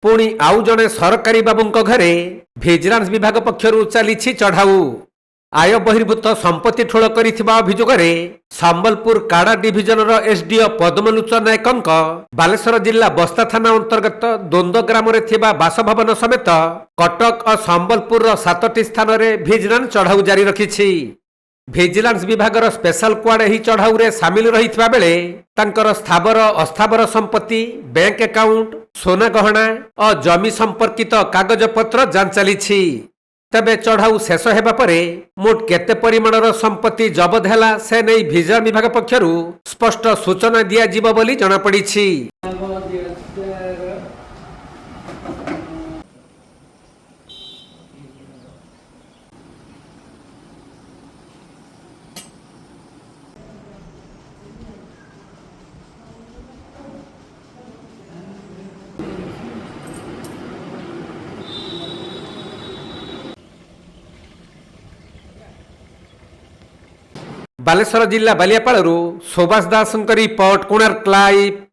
पुणी आउ जड़े सरकारी बाबूंक घरे भिजिलांस विभाग पक्षरु चली चढ़ाऊ। आय बहिर्भूत संपत्ति ठूल करिथिबा अभियोगरे संबलपुर काड़ा डिविजनर एसडीओ पद्मलोचन नायकंक बालेश्वर जिला बस्ता थाना अंतर्गत दोंद ग्राम बासभवन समेत कटक और संबलपुर 7टी स्थान में भिजिलांस चढ़ाऊ जारी रखिछि। भिजिलांस विभागर स्पेशल क्वाड एही चढ़ाऊ रे सामिल रहितबा बेले तांकर स्थावर अस्थावर संपत्ति बैंक अकाउंट सोना गहना और जमी संपर्कित कागज पत्र जांच चलीछि। तबे चढ़ाऊ शेष हेबा परे मोट केते परिमाणर संपत्ति जबत हैला से नै भिजिलांस विभाग पक्षरु स्पष्ट सूचना दिया जिवो बोली जणा पड़िछि। बालेश्वर जिला बालियापाड़ू सुभाष दास रिपोर्ट कोणार्क लाइव।